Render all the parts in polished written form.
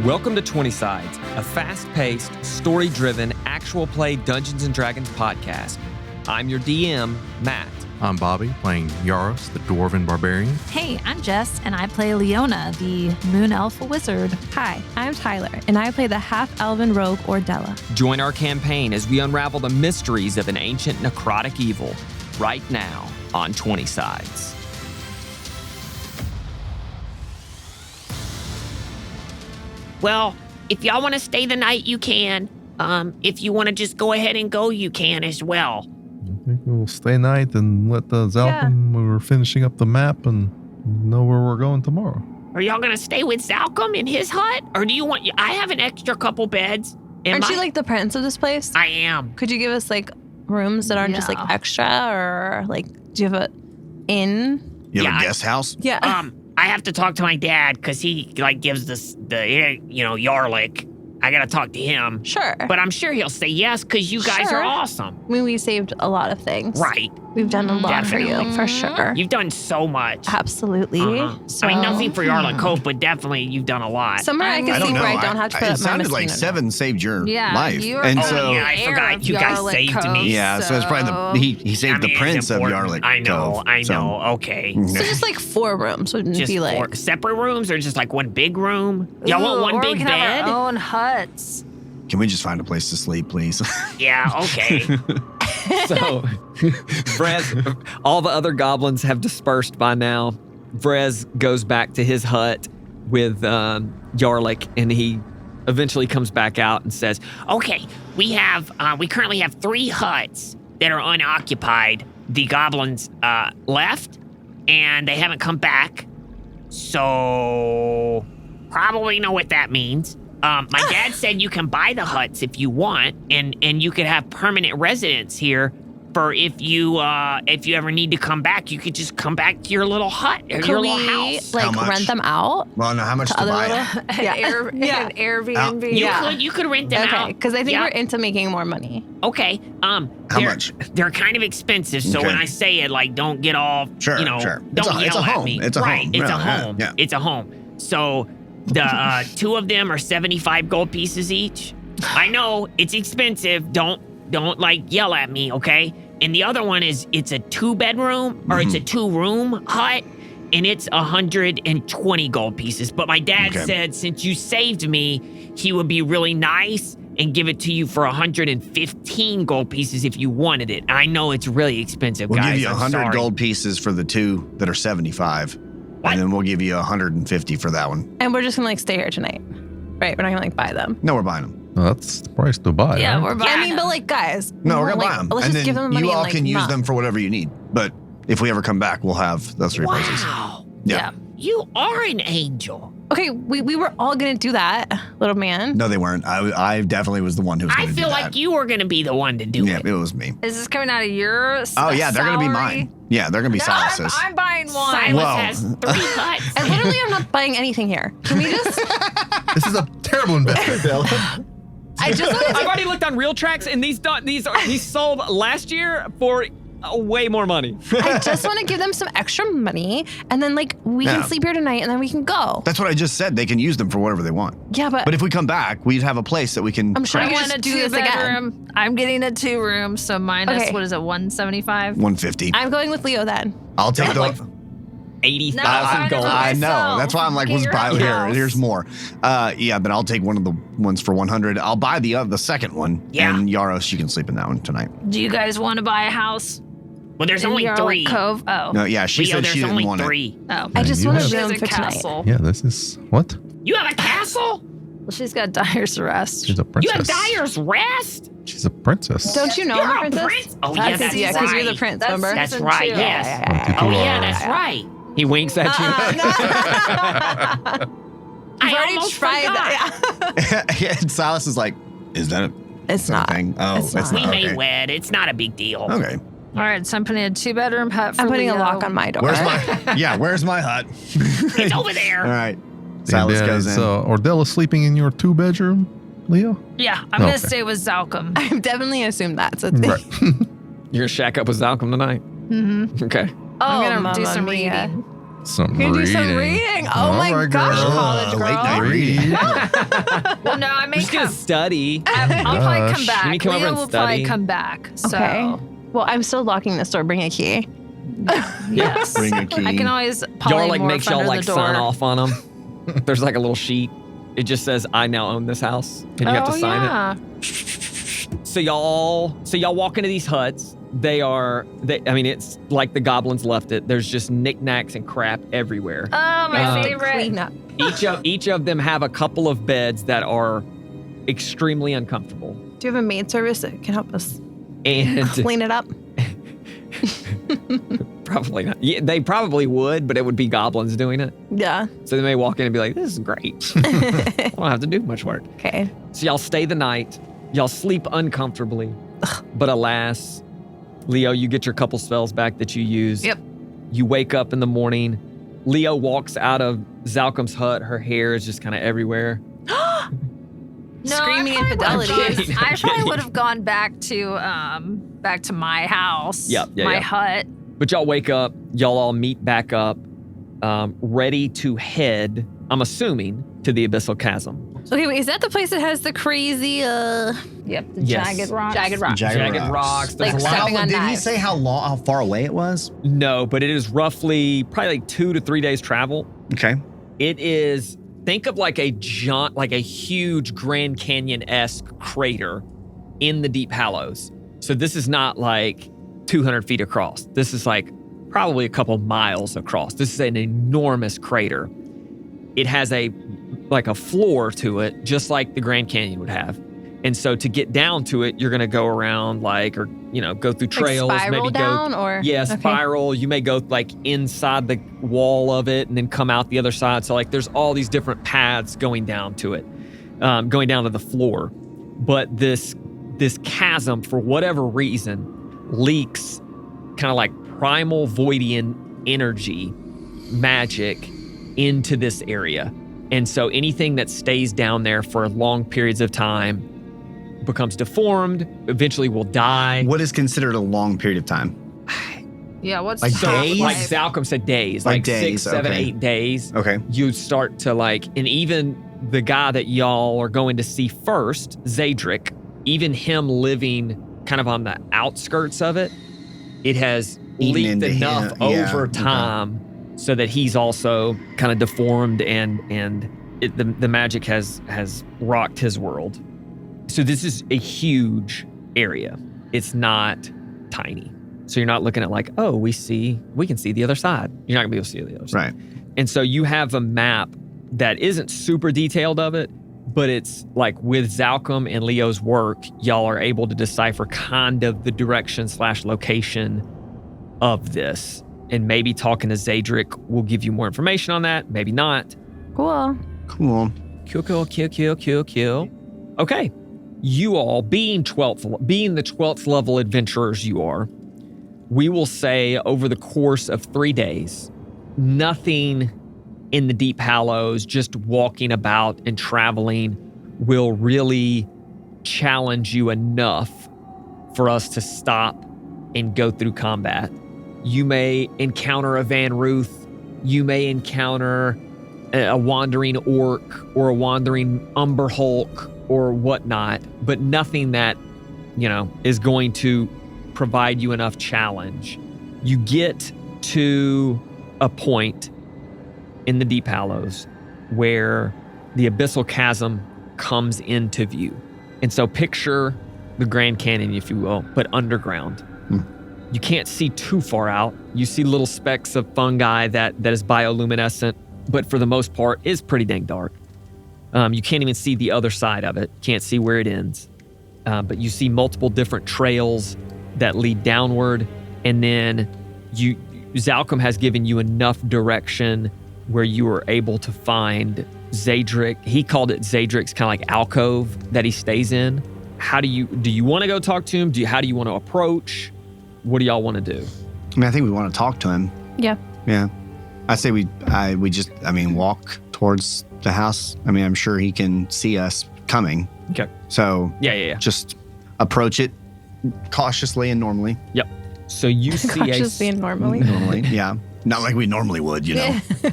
Welcome to 20 Sides, a fast-paced, story-driven, actual play Dungeons & Dragons podcast. I'm your DM, Matt. I'm Bobby, playing Yarost, the Dwarven Barbarian. Hey, I'm Jess, and I play Leona, the Moon Elf Wizard. Hi, I'm Tyler, and I play the half-elven rogue Ordella. Join our campaign as we unravel the mysteries of an ancient necrotic evil right now on 20 Sides. Well, if y'all want to stay the night, you can. If you want to just go ahead and go, you can as well. I think we'll stay night and let the Zalcom, when we're finishing up the map, and know where we're going tomorrow. Are y'all going to stay with Zalcom in his hut? Or do you want... I have an extra couple beds. Aren't you like the prince of this place? I am. Could you give us like rooms that aren't just like extra, or like do you have an inn? You have a guest house? Yeah. I have to talk to my dad because he like gives us the Yarlic. I gotta talk to him. Sure. But I'm sure he'll say yes because you guys are awesome. I mean, we saved a lot of things. Right. We've done a lot for you, for sure. You've done so much. Absolutely. So, I mean, nothing for Yarlic Cove, but definitely you've done a lot. Somewhere I can see where I don't have to put it up my sounded like mosquito 7 saved your life. You and are so I forgot you guys saved me. Yeah, so it's probably he saved the prince of Yarlic Cove. I know. Okay. So just like 4 rooms wouldn't Just be like 4 separate rooms or just like one big room? Y'all want one big we can bed? have our own huts. Can we just find a place to sleep, please? Yeah, okay. So, Vrez, all the other goblins have dispersed by now. Vrez goes back to his hut with Yarlic, and he eventually comes back out and says, Okay, we currently have 3 huts that are unoccupied. The goblins left, and they haven't come back. So, probably know what that means. My dad said you can buy the huts if you want, and you could have permanent residence here. For if you ever need to come back, you could just come back to your little hut or your little house. Like rent them out? Well, no, how much to buy it? An Airbnb. You could rent them out. Okay, because I think we're into making more money. Okay. How much? They're kind of expensive, so when I say it, like, don't get all sure. Don't yell at me. It's a home. It's a home. Yeah. It's a home. So the 2 of them are 75 gold pieces each. I know it's expensive. Don't like yell at me, okay? And the other one it's a 2-bedroom or it's a 2-room hut, and it's 120 gold pieces. But my dad said since you saved me, he would be really nice and give it to you for 115 gold pieces if you wanted it. I know it's really expensive, we'll guys. We'll give you 100 sorry. gold pieces for the 2 that are 75. What? And then we'll give you 150 for that one. And we're just gonna like stay here tonight, right? We're not gonna like buy them. No, we're buying them. Well, that's the price to buy. Yeah, right? we're buying. I mean, but like, guys. No, we're gonna buy them. Let's and just then give them the money. you all and, can use not. them for whatever you need. But if we ever come back, we'll have those 3 places. Wow. Yeah. You are an angel. Okay, we were all gonna do that, little man. No, they weren't. I definitely was the one who was going I to do feel that. like you were going to be the one to do Yeah, it. it was me. Is this coming out of your Oh, yeah, they're going to be salary? mine. Yeah, they're going to be Silas's. I'm buying one. Silas Whoa. has 3 huts. And literally, I'm not buying anything here. Can we just? This is a terrible investment, Bella. I just wanted I've to. already looked on Real Tracks, and these sold last year for way more money. I just want to give them some extra money, and then like we can Yeah. sleep here tonight, and then we can go. That's what I just said. They can use them for whatever they want. Yeah, But if we come back, we'd have a place that we can I'm sure I we crash. want a do this again. 2-bedroom. I'm getting a 2-room, so minus, Okay. what is it, 175? 150. I'm going with Leo then. I'll take Like the... 80,000 gold. I know. myself. That's why I'm like, Get let's your buy own here. house. Here's more. Yeah, but I'll take one of the ones for 100. I'll buy the second one. Yeah. And Yaros, you can sleep in that one tonight. Do you guys want to buy a house? Well, there's in only Yarlic 3. Cove? Oh. No, yeah, she Leo, said there's she didn't only want 3. Oh. I just you want have- a She room has a for tonight. castle. Yeah, this is what? You have a castle? Well, she's got Dyer's Arrest. She's a You have princess. Dyer's Rest? She's a princess. Don't you know You're I'm a a princess? prince? Oh, yeah, that's yeah, because you're the right. prince, That's remember? That's Season right, 2. yes. Oh, Oh, yeah, that's right. He winks at you. I I've already almost tried forgot. that. Yeah. And Silas is like, is that a It's not. thing? Oh, It's not. We may okay. wed. It's not a big deal. Okay. All right, so I'm putting a 2-bedroom hut for I'm putting a Leo. lock on my door. Where's my hut? It's over there. All right. Silas And, goes in. So Ordella sleeping in your 2-bedroom, Leo? Yeah, I'm going Okay. to stay with Zalcom. I've definitely assumed that. So Right. You're gonna shack up with Zalcom tonight? Mm-hmm. Okay. Oh, gonna do Mamma some Mia. reading. Some Can you reading. do some reading? Oh my gosh, girl. college girl. Late night reading. Well, no, I may Just gonna come. study. I'll probably come Gosh. back. Can you come over Leo and will study? probably come back. So, Okay. Well, I'm still locking this door. Bring a key. yes. Bring a key. I can always Y'all polymorph like make y'all under like the door. sign off on them. There's like a little sheet. It just says, "I now own this house," and you have to sign it. So y'all walk into these huts. I mean, it's like the goblins left it. There's just knickknacks and crap everywhere. Oh, my favorite. Clean up. Each of them have a couple of beds that are extremely uncomfortable. Do you have a maid service that can help us And clean it up? probably not. Yeah, they probably would, but it would be goblins doing it. Yeah. So they may walk in and be like, "This is great. I don't have to do much work." Okay. So y'all stay the night. Y'all sleep uncomfortably. But alas, Leo, you get your couple spells back that you used. Yep. You wake up in the morning. Leo walks out of Zalcom's hut. Her hair is just kind of everywhere. No, Screaming I probably infidelity. would've gone- I probably would have gone back to my house. Yeah, my yeah. hut. But y'all wake up. Y'all all meet back up, ready to head, I'm assuming, to the Abyssal Chasm. Okay, wait, is that the place that has the crazy, Yep, the Yes. jagged rocks. jagged rock? Jagged rocks. There's Like a lot stepping on Did he knives. say how far away it was? No, but it is roughly probably like 2 to 3 days travel. Okay. It is, think of like a huge Grand Canyon-esque crater in the Deep Hallows. So this is not like 200 feet across. This is like probably a couple miles across. This is an enormous crater. It has a floor to it, just like the Grand Canyon would have. And so to get down to it, you're going to go around go through trails. Like spiral maybe down go, or? Yeah, Okay. spiral. You may go like inside the wall of it and then come out the other side. So like there's all these different paths going down to it, going down to the floor. But this chasm, for whatever reason, leaks kind of like primal Voidian energy, magic into this area. And so anything that stays down there for long periods of time becomes deformed, eventually will die. What is considered a long period of time? Yeah, what's Like the days? Like Zalcom said, days. Like Like days, 6, 7, okay. 8 days. Okay. You start to and even the guy that y'all are going to see first, Zadric, even him living kind of on the outskirts of it, it has Eaten leaked into enough him. Yeah, over okay. time so that he's also kind of deformed and the magic has rocked his world. So this is a huge area. It's not tiny. So you're not looking at like, oh, we can see the other side. You're not gonna be able to see the other side. Right. And so you have a map that isn't super detailed of it, but it's like with Zalcom and Leo's work, y'all are able to decipher kind of the direction / location of this. And maybe talking to Zadric will give you more information on that. Maybe not. Cool. Cool. Cool. Okay. You all, being the 12th level adventurers you are, we will say over the course of 3 days, nothing in the Deep Hallows, just walking about and traveling, will really challenge you enough for us to stop and go through combat. You may encounter a Van Ruth. You may encounter a wandering orc or a wandering Umber Hulk or whatnot, but nothing that, is going to provide you enough challenge. You get to a point in the Deep Hallows where the Abyssal Chasm comes into view. And so picture the Grand Canyon, if you will, but underground. You can't see too far out. You see little specks of fungi that is bioluminescent, but for the most part is pretty dang dark. You can't even see the other side of it. Can't see where it ends. But you see multiple different trails that lead downward. And then Zalcom has given you enough direction where you are able to find Zadric. He called it Zadric's kind of like alcove that he stays in. Do you want to go talk to him? How do you want to approach? What do y'all want to do? I think we want to talk to him. Yeah. Yeah. I say we just walk towards the house. I'm sure he can see us coming. Okay. So Yeah. just approach it cautiously and normally. Yep. So you see Cautiously and normally. Normally, yeah. Not like we normally would, you know. No,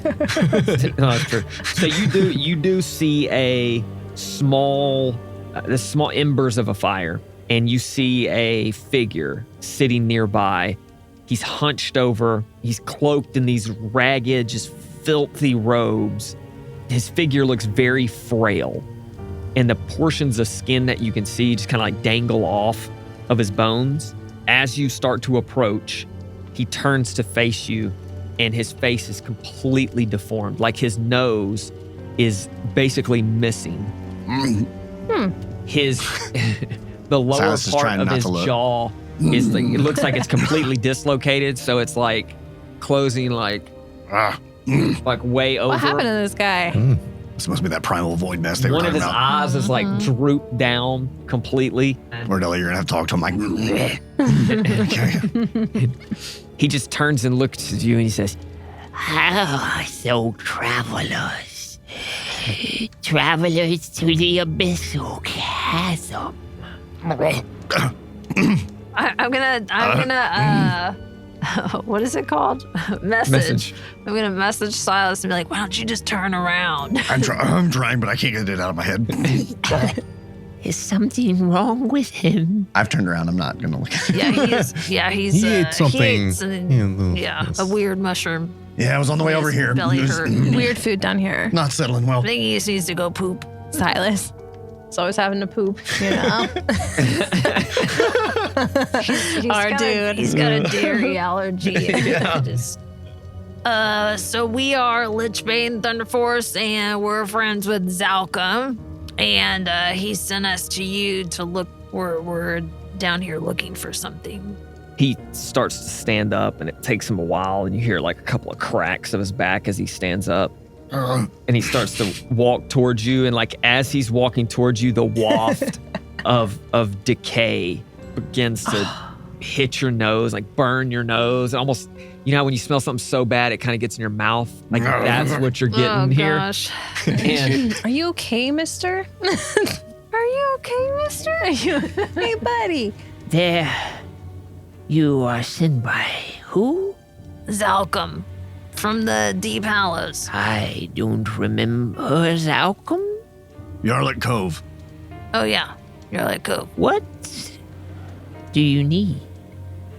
that's true. So you do see a small embers of a fire, and you see a figure sitting nearby. He's hunched over. He's cloaked in these ragged, just filthy robes. His figure looks very frail, and the portions of skin that you can see just kind of like dangle off of his bones. As you start to approach, he turns to face you, and his face is completely deformed. Like his nose is basically missing. His the lower Silas is part trying of not his to look. jaw is like, it looks like it's completely dislocated, so it's like closing like way over. What happened to this guy? This must be that primal void nest they were One of talking his about. eyes is like drooped down completely. Ordella, you're gonna have to talk to him like. Okay. He just turns and looks at you and he says, Ah, so travelers. Travelers to the Abyssal Chasm. I'm gonna what is it called? Message. I'm gonna message Silas and be like, why don't you just turn around? I'm trying, but I can't get it out of my head. Is something wrong with him? I've turned around. I'm not gonna look at it. He's He ate something. A weird mushroom. Yeah, I was on the way over here. Belly It was hurt. Weird food down here. Not settling well. I think he just needs to go poop. Silas. He's always having to poop, you know? He's got a dairy allergy. So we are Lichbane Thunder Force, and we're friends with Zalka, and he sent us to you to look. We're down here looking for something. he starts to stand up, and it takes him a while, and you hear like a couple of cracks of his back as he stands up. And he starts to walk towards you, and like as he's walking towards you, the waft of decay begins to hit your nose, like burn your nose. And almost, you know, when you smell something so bad it kind of gets in your mouth. Like that's what you're getting here. Gosh. And Are you okay, mister? Are you okay, mister? Hey, buddy. There, you are sent by who? Zalcom from the Deep Hallows. I don't remember Zalcom. Yarlic Cove. Oh yeah, Yarlic Cove. What do you need?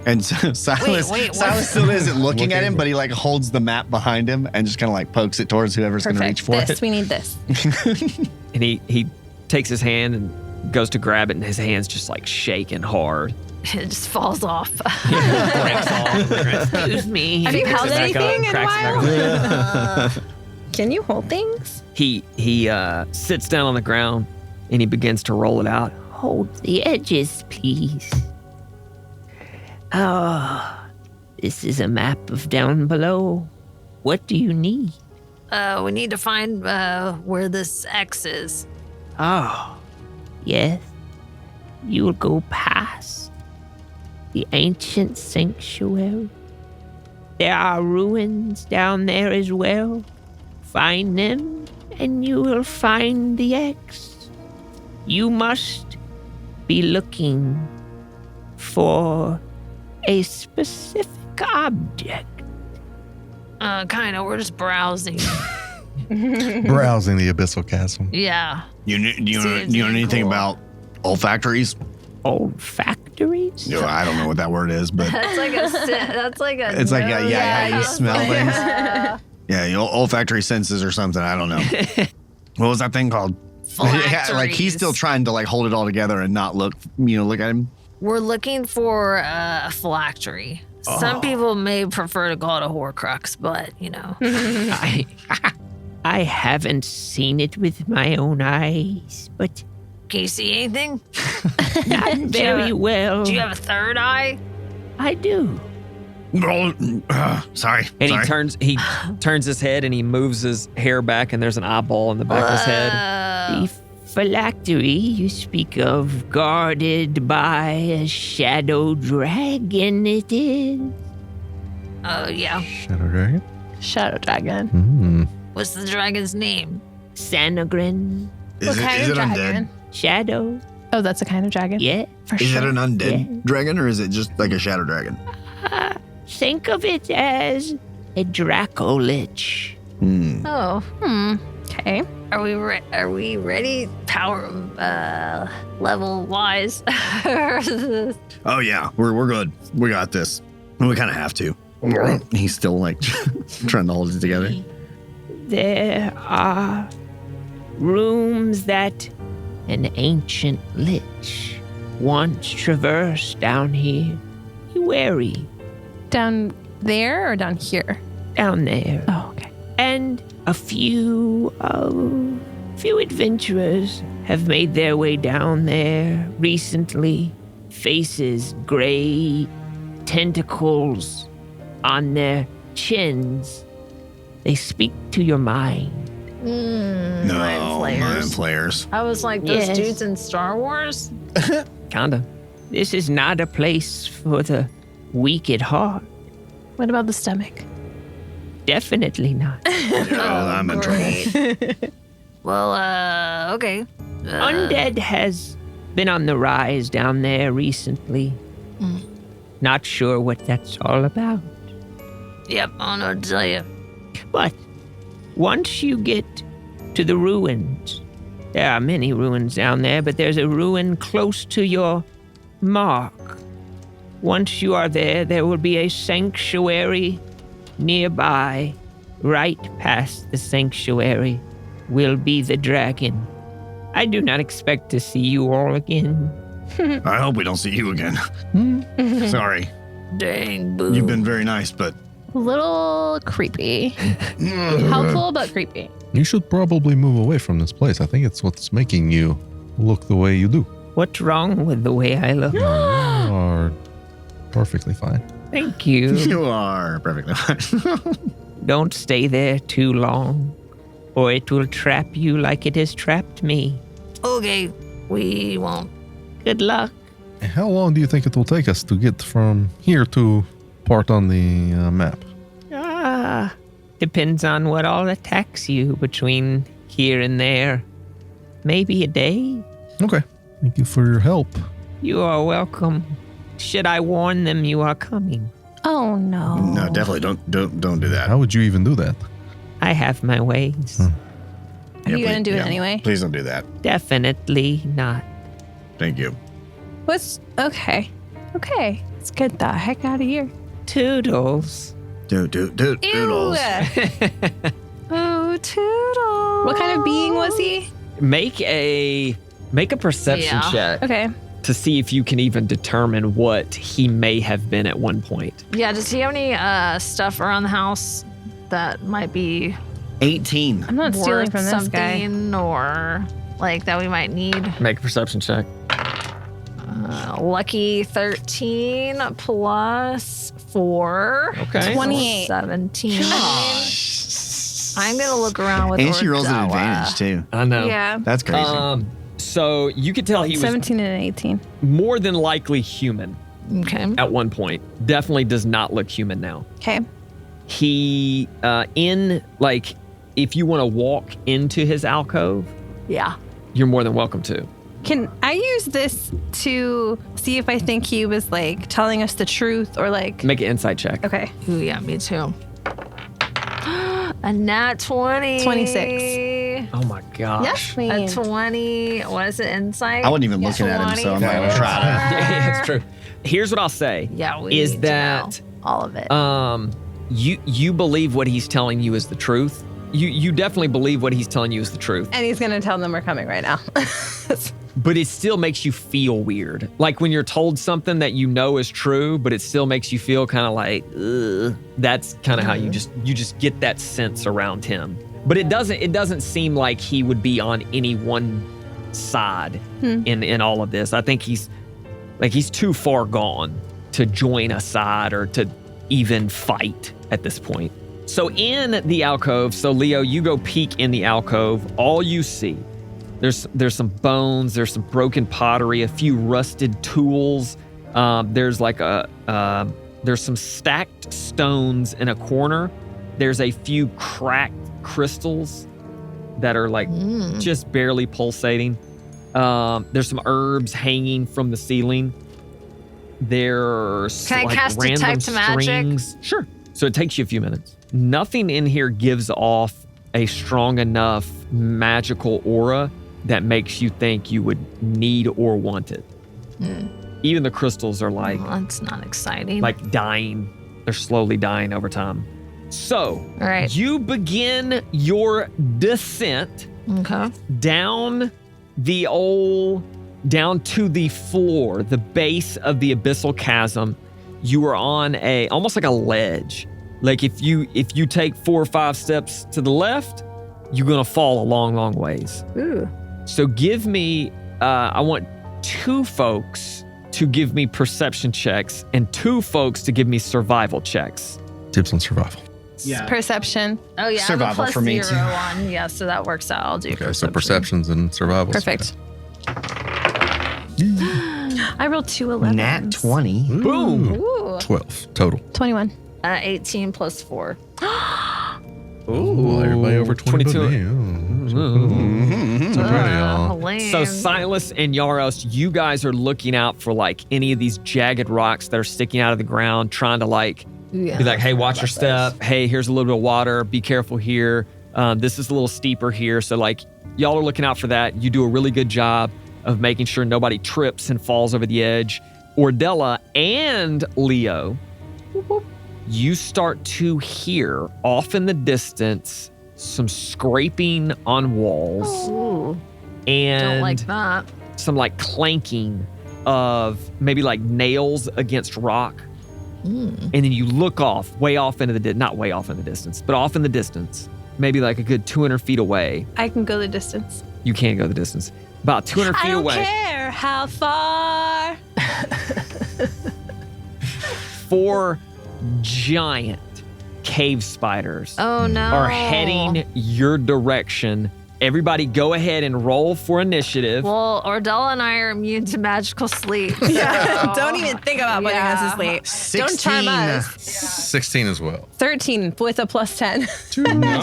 And Silas, Wait, what? Silas still isn't looking at him, but he like holds the map behind him and just kind of like pokes it towards whoever's going to reach for This, it. we need this. and he takes his hand and goes to grab it, and his hand's just like shaking hard. It just falls off. Breaks off. Excuse me. Have you Picks held it back up, anything in a cracks it back while? Can you hold things? He sits down on the ground and he begins to roll it out. Hold the edges, please. Oh, this is a map of down below. What do you need? We need to find where this X is. Oh, yes. You will go past the ancient sanctuary. There are ruins down there as well. Find them, and you will find the X. You must be looking for a specific object. Kinda. We're just browsing. Browsing the Abyssal Chasm. Yeah. Do you know Seems anything cool. about olfactories? Olfactories? No, I don't know what that word is, but That's like a. That's like a. It's like, yeah, nose. yeah, how you smell things. Yeah. yeah, olfactory senses or something. I don't know. What was that thing called? Yeah, like he's still trying to like hold it all together and not look at him. We're looking for a phylactery. Some people may prefer to call it a Horcrux, but you know. I haven't seen it with my own eyes, but Can you see anything? not very well. Do you have a third eye? I do. Sorry. And sorry. he turns his head and he moves his hair back, and there's an eyeball in the back of his head. The phylactery you speak of, guarded by a shadow dragon, it is. Oh yeah. Shadow Dragon? Shadow dragon. Mm. What's the dragon's name? Sanogrin. Is it undead? Shadow. Oh, that's a kind of dragon? Yeah. For Is sure. it an undead Yeah. dragon or is it just like a shadow dragon? Think of it as a Draco-Lich. Oh, Okay. are we ready power level wise? Oh yeah, we're good. We got this. We kind of have to. He's still like trying to hold it together. There are rooms that an ancient lich once traversed down here. Be wary. Down there or down here? Down there. Oh, okay. And a few adventurers have made their way down there recently. Faces, gray tentacles on their chins. They speak to your mind. No, mind flayers. I was like, those Yes. dudes in Star Wars? Kinda. This is not a place for the weak at heart. What about the stomach? Definitely not. I'm in trouble. Well, okay. Undead has been on the rise down there recently. Not sure what that's all about. Yep, I don't know what to tell you. But once you get to the ruins, there are many ruins down there, but there's a ruin close to your mark. Once you are there, there will be a sanctuary nearby. Right past the sanctuary will be the dragon. I do not expect to see you all again. I hope we don't see you again. Sorry. Dang, boo. You've been very nice, but A little creepy. Helpful, but creepy. You should probably move away from this place. I think it's what's making you look the way you do. What's wrong with the way I look? You are perfectly fine. Thank you. you are perfectly fine. Don't stay there too long, or it will trap you like it has trapped me. Okay, we won't. Good luck. How long do you think it will take us to get from here to part on the map? Depends on what all attacks you between here and there. Maybe a day? Okay. Thank you for your help. You are welcome. Should I warn them you are coming? Oh no. No, definitely don't do that. How would you even do that? I have my ways. Are you gonna do it anyway? Please don't do that. Definitely not. Thank you. What's okay? Okay, let's get the heck out of here. Toodles. Doodles. Oh, Toodle. What kind of being was he? Make a perception Yeah. check Okay. to see if you can even determine what he may have been at one point. Yeah, does he have any stuff around the house that might be 18. I'm not stealing worth from this guy. something or like that we might need? Make a perception check. Lucky 13 plus 4. Okay. 28. 17. I'm going to look around with And she rolls an Ordella. advantage too. I know. Yeah. That's crazy. So you could tell he was 17 and 18. more than likely human Okay. at one point. Definitely does not look human now. Okay. He if you want to walk into his alcove, Yeah. you're more than welcome to. Can I use this to see if I think he was like telling us the truth or like? Make an insight check. Okay. Ooh, yeah, me too. A nat 20. 26. Oh my gosh. Yes, A queen. 20. What is it? Insight? I wasn't even looking at him, so I'm not gonna try to. Yeah, it's true. Here's what I'll say. Yeah, we is need that to know all of it. you believe what he's telling you is the truth. You definitely believe what he's telling you is the truth. And he's gonna tell them we're coming right now. But it still makes you feel weird. Like when you're told something that you know is true, but it still makes you feel kind of like, ugh. That's kind of how you just get that sense around him. But it doesn't seem like he would be on any one side in all of this. I think he's too far gone to join a side or to even fight at this point. So in the alcove, so Leo, you go peek in the alcove, all you see, there's some bones, there's some broken pottery, a few rusted tools. There's some stacked stones in a corner. There's a few cracked crystals that are like just barely pulsating. There's some herbs hanging from the ceiling. There's Can I like cast random detect magic? strings. Sure. So it takes you a few minutes. nothing in here gives off a strong enough magical aura that makes you think you would need or want it. Even the crystals are like, that's not exciting. like dying. They're slowly dying over time. So, all right. you begin your descent Okay. down to the floor, the base of the Abyssal Chasm. You are on almost like a ledge. Like if you take 4 or 5 steps to the left, you're gonna fall a long, long ways. Ooh. So give me, I want 2 folks to give me perception checks and 2 folks to give me survival checks. Tips on survival. Yeah. Perception. Oh yeah, Survival I'm a for me, +0 too. on. Yeah, so that works out. I'll do Okay, so perceptions and survival. Perfect. I rolled 2 11s. Nat 20. Boom. Ooh. 12 total. 21. 18 plus 4. Ooh, everybody over 20. 22. It's already all. Lame. So Silas and Yarost, you guys are looking out for like any of these jagged rocks that are sticking out of the ground, trying to like be like, hey, watch your step. Hey, here's a little bit of water. Be careful here. This is a little steeper here. So like y'all are looking out for that. You do a really good job of making sure nobody trips and falls over the edge. Ordella and Leo, you start to hear off in the distance some scraping on walls Ooh, and don't like that. some like clanking of maybe like nails against rock. And then you look off, way off into the not way off in the distance, but off in the distance, maybe like a good 200 feet away. I can go the distance. You can't go the distance. About 200 feet I don't away. care how far. 4 giant cave spiders Oh no. are heading your direction. Everybody go ahead and roll for initiative. Well, Ordella and I are immune to magical sleep. Yeah, so- don't even think about putting us to sleep. 16. Don't charm us. 16 as well. 13 with a +10.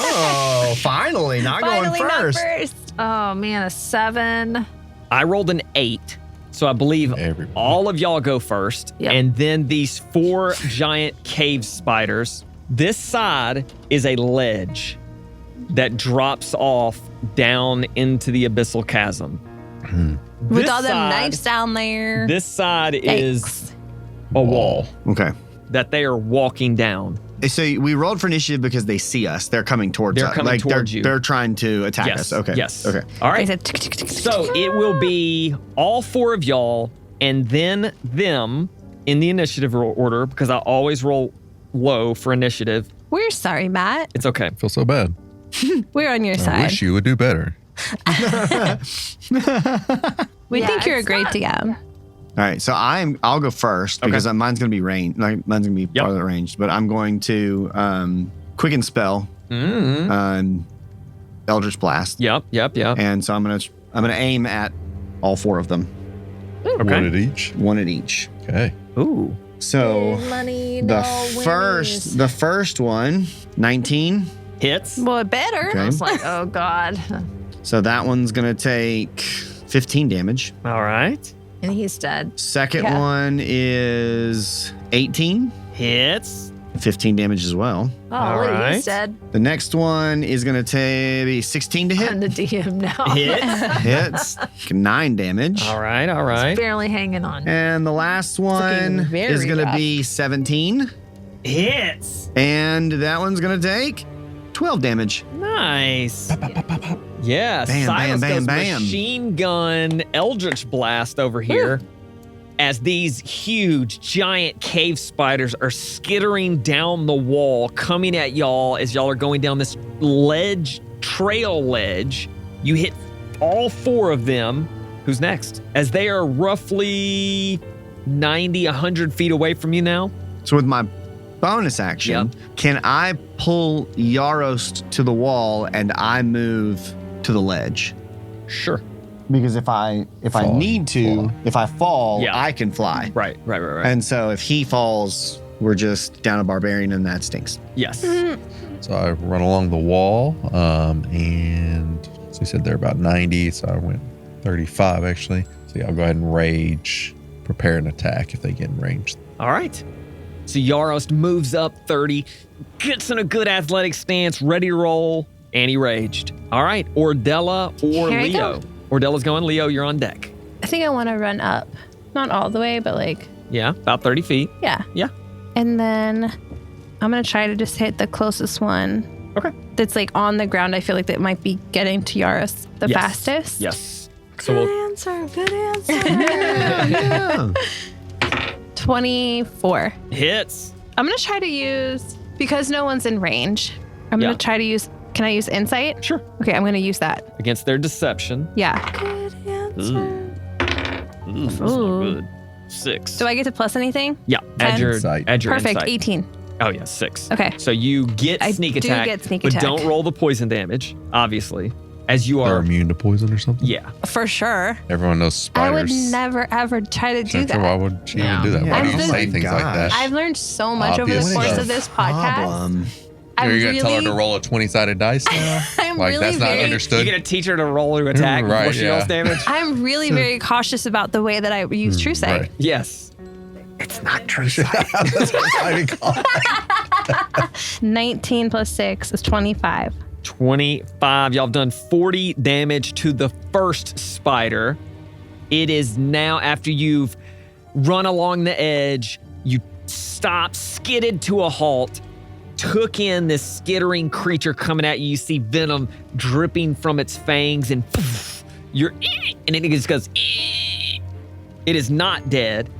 Oh, finally. Not Finally, going not first. first. Oh man, a 7. I rolled an 8. So I believe Everybody. all of y'all go first. Yep. And then these 4 giant cave spiders. This side is a ledge that drops off down into the Abyssal Chasm. With This all them side- knives down there. This side is Yikes. a wall Okay. that they are walking down. So we rolled for initiative because they see us. They're coming towards They're us. coming towards you. They're trying to attack Yes. us. Okay. Yes. Okay. All I right. said, tick, tick, tick, tick, So it will be all 4 of y'all and then them in the initiative order because I always roll low for initiative. We're sorry, Matt. It's okay. I feel so bad. We're on your I side. wish you would do better. We Yeah, think you're a it's great not- DM. All right. So I'll go first Okay. because mine's going to be range. Like mine's going to be Yep. part of the range. But I'm going to quicken spell, Eldritch Blast, Yep. and so I'm gonna aim at all 4 of them, Okay. One at each. 1 at each. Okay. Ooh. So Money, the no first one, 19. Hits. Well, it better. Okay. I was like, oh god. So that one's gonna take 15 damage. All right. And he's dead. Second Yeah. one is 18, Hits. 15 damage as well. Oh, All wait, right. he's dead. The next one is gonna take 16 to I'm hit. the DM now. Hits. Hits 9 damage. All right. All right. Barely hanging on. And the last one very is gonna rough. be 17, Hits. and that one's gonna take 12 damage. Nice. Yeah. Bam, Silas bam, bam, goes bam. machine gun Eldritch Blast over here. As these huge, giant cave spiders are skittering down the wall, coming at y'all as y'all are going down this trail ledge. You hit all 4 of them. Who's next? As they are roughly 90, 100 feet away from you now. So with my bonus action, can I pull Yarost to the wall and I move to the ledge? Sure. Because if I Fall, need to, fly. if I fall, Yeah. I can fly. Right. And so if he falls, we're just down a barbarian and that stinks. Yes. So I run along the wall, and so you said they're about 90, so I went 35 actually. So yeah, I'll go ahead and rage, prepare an attack if they get in range. All right. So Yarost moves up 30, gets in a good athletic stance, ready to roll, and he raged. All right, Ordella or Here I Leo. go. Ordella's going. Leo, you're on deck. I think I want to run up. Not all the way, but like, Yeah, about 30 feet. yeah. Yeah. And then I'm going to try to just hit the closest one. Okay. That's like on the ground. I feel like that might be getting to Yarost the Yes. fastest. Yes. So Good we'll, answer. Good answer. Yeah. 24. hits. I'm going to try to use, because no one's in range, I'm Yeah. going to try to use, can I use insight? Sure. Okay, I'm going to use that. Against their deception. Yeah. Good answer. Ooh, that's not Ooh. good. 6. Do I get to plus anything? Yeah, add 10. your, Insight. add your Perfect. insight. 18. Oh, yeah, 6. Okay. So you get I sneak do attack, get sneak but attack. don't roll the poison damage, obviously, as you They're are. immune to poison or something? Yeah. For sure. Everyone knows I would spiders. never, ever try to do Jennifer, why that. would she even do that? Yeah. Why do I've you say been- things like that? I've learned so much over the Obvious course stuff. of this podcast. Problem. I'm You're going to tell her really- to roll a 20-sided dice now? I'm Like, really that's not very- understood? You're going to teach her to roll to attack Right, before she rolls yeah. damage? I'm really very cautious about the way that I use True Sight. Right. Yes. It's not true sight. That's what I call it. 19 plus 6 is 25. 25. Y'all have done 40 damage to the first spider. It is now, after you've run along the edge, you stop, skidded to a halt, took in this skittering creature coming at you. You see venom dripping from its fangs, and you're, and then it just goes. It is not dead.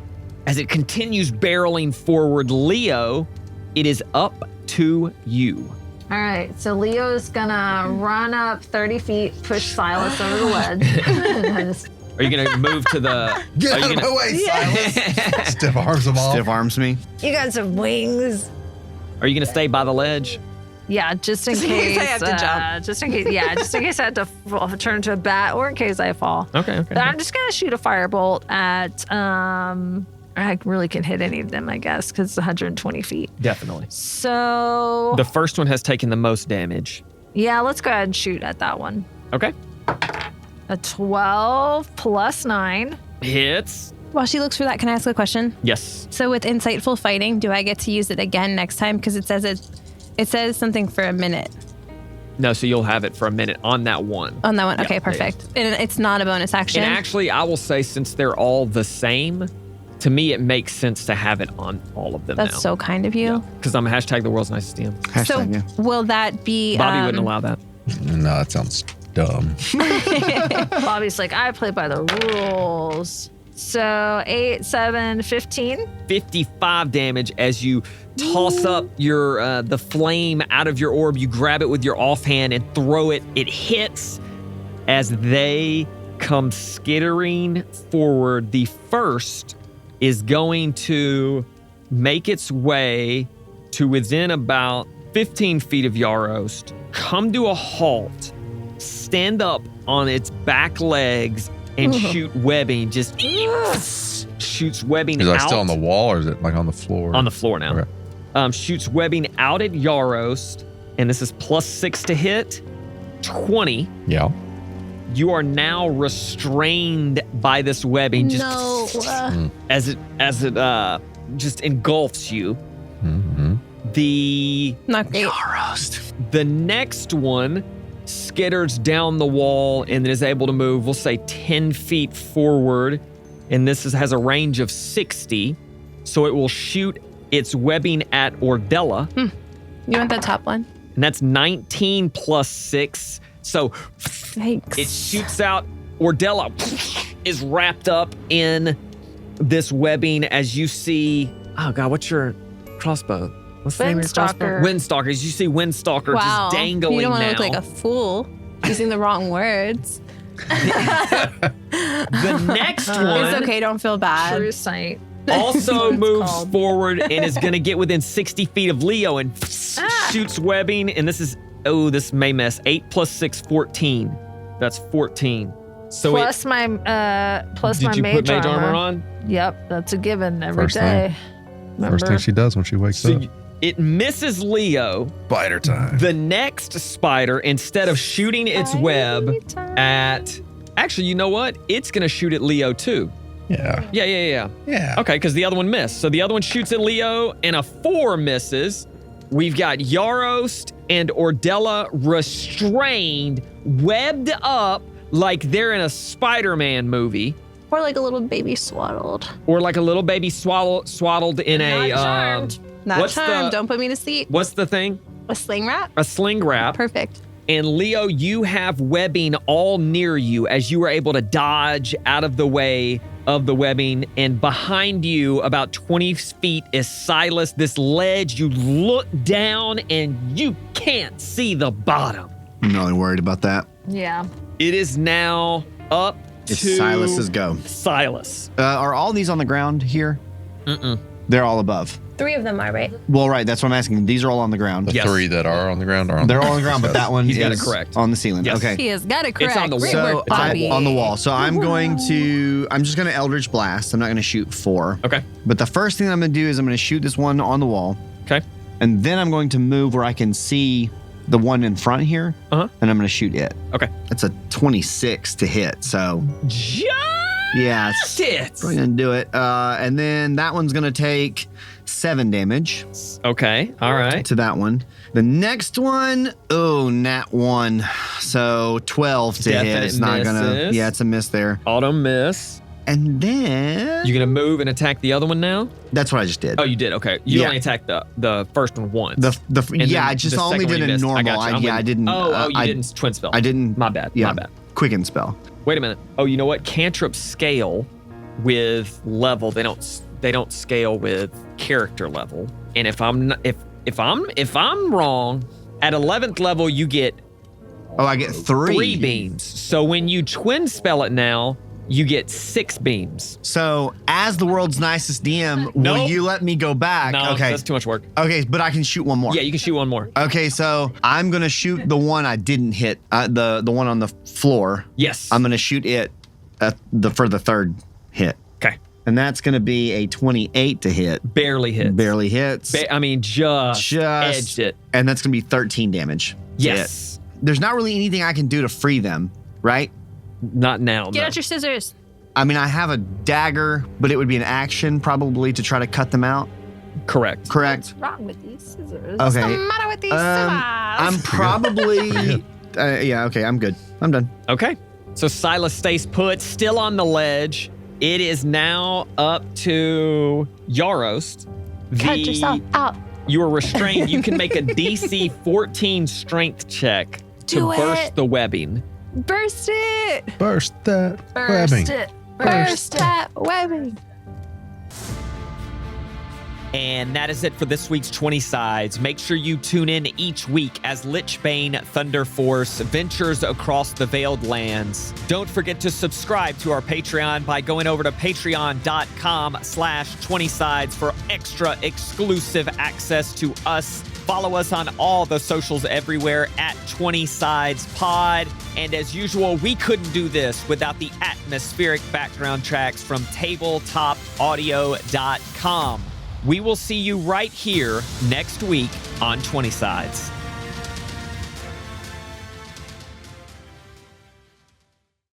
As it continues barreling forward, Leo, it is up to you. All right, so Leo's gonna run up 30 feet, push Silas over the ledge. Are you going to move to the? Get are out you of my way, Silas. Stiff arms them all. Stiff arms me. You got some wings. Are you going to stay by the ledge? Yeah, just in Just in case case I have to jump. Just in case, yeah, just in case I have to turn into a bat, or in case I fall. Okay. But I'm just gonna shoot a firebolt at. I really can hit any of them, I guess, because it's 120 feet. Definitely. So The first one has taken the most damage. yeah, let's go ahead and shoot at that one. Okay. A 12 plus 9. Hits. While she looks for that, can I ask a question? Yes. So with Insightful Fighting, do I get to use it again next time? Because it says something for a minute No, so you'll have it for a minute on that one. on that one. Yeah, Okay, yeah, perfect. And it's not a bonus action. And actually, I will say, since they're all the same, to me, it makes sense to have it on all of them That's now. so kind of you. Because I'm a hashtag the world's nicest DM. So Hashtag, yeah. will that be? Bobby wouldn't allow that. No, that sounds dumb. Bobby's like, I play by the rules. So 8, 7, 15. 55 damage as you toss up your the flame out of your orb. You grab it with your offhand and throw it. It hits as they come skittering forward. The first is going to make its way to within about 15 feet of Yarost, come to a halt, stand up on its back legs, and shoot webbing. Just shoots webbing Is out. that still on the wall or is it like on the floor? On the floor now. Okay. Shoots webbing out at Yarost, and this is +6 to hit. 20. Yeah. You are now restrained by this webbing, just No. as it just engulfs you. Mm-hmm. Not great. The next one skitters down the wall and then is able to move, we'll say 10 feet forward, and this has a range of 60, so it will shoot its webbing at Ordella, You want the top one? and that's 19 plus 6. So Thanks. it shoots out. Ordella is wrapped up in this webbing as you see. Oh God, what's your crossbow? What's the name of your crossbow? Windstalker. Windstalker. As you see Windstalker Wow. just dangling You don't want to now. look like a fool using the wrong words. The next It's one okay. Don't feel bad. True sight. also moves called. forward and is going to get within 60 feet of Leo and shoots webbing. And this may mess. 8 plus 6, 14. That's 14. So Plus my plus did my you mage, put mage armor on? Yep, that's a given every First day. thing. Remember? First thing she does when she wakes So up. it misses Leo. Spider time. The next spider, instead of shooting its web at... Actually, you know what? It's going to shoot at Leo too. Yeah. Yeah. Okay, because the other one missed. So the other one shoots at Leo, and a 4 misses. We've got Yarost and Ordella restrained, webbed up like they're in a Spider-Man movie. Or like a little baby swaddled. Or like a little baby swaddled in Not a... charmed. Not what's charmed. the- Don't put me to sleep. What's the thing? A sling wrap? A sling wrap. Perfect. And Leo, you have webbing all near you as you were able to dodge out of the way of the webbing. And behind you, about 20 feet, is Silas. This ledge, you look down and you can't see the bottom. I'm not really worried about that. Yeah. It is now up It's to Silas's go. Silas. Are all these on the ground here? They're all above. 3 of them are, right? Well, right. That's what I'm asking. These are all on the ground. The Yes. 3 that are on the ground are on They're all on the ground, but that one He's got is it correct. on the ceiling. Yes. Okay. He has got it correct. It's on the Great wall. So work, Bobby. on the wall. So I'm just going to Eldritch Blast. I'm not going to shoot 4. Okay. But the first thing I'm going to do is I'm going to shoot this one on the wall. Okay. And then I'm going to move where I can see the one in front here. Uh-huh. And I'm going to shoot it. Okay. It's a 26 to hit. So Just yeah, it's it. probably going to do it. And then that one's going to take 7 damage Okay. All right. to that one. The next one, nat 1. So 12 to hit. Definite It's not going to, misses. yeah, it's a miss there. Auto miss. And then You gonna move and attack the other one now? that's what I just did. Oh, you did. Okay. You Yeah. only attacked the first one once. Yeah, then I just the only second one did you a missed. I normal. got you. I'm I with- didn't. Oh, you I didn't twin spell. I didn't. My bad. Yeah, My bad. Quicken spell. Wait a minute. Oh, you know what? Cantrips scale with level. They don't scale with character level. And if I'm wrong, at 11th level you get Oh, I get 3. 3 beams. So when you twin spell it now, you get 6 beams. So, as the world's nicest DM, will Nope. you let me go back? No, okay. that's too much work. Okay, but I can shoot one more. Yeah, you can shoot one more. Okay, so I'm gonna shoot the one I didn't hit, the one on the floor. Yes. I'm gonna shoot it for the 3rd hit, Okay. and that's gonna be a 28 to hit. Barely hits. Barely hits. Just edged it. And that's gonna be 13 damage. to Yes. hit. There's not really anything I can do to free them, right? Not now. Get no. out your scissors. I mean, I have a dagger, but it would be an action probably to try to cut them out. Correct. Correct. What's wrong with these scissors? What's the Okay. matter with these I'm probably. Yeah. Okay. I'm good. I'm done. Okay. So Silas stays put, still on the ledge. It is now up to Yarost. Cut yourself out. You are restrained. You can make a DC 14 strength check to Do burst it. the webbing. Burst it. Burst that Burst webbing. it. Burst that webbing. And that is it for this week's 20 Sides. Make sure you tune in each week as Lichbane Thunder Force ventures across the Veiled Lands. Don't forget to subscribe to our Patreon by going over to patreon.com/20sides for extra exclusive access to us. Follow us on all the socials everywhere at 20 Sides Pod. And as usual, we couldn't do this without the atmospheric background tracks from tabletopaudio.com. We will see you right here next week on 20 Sides.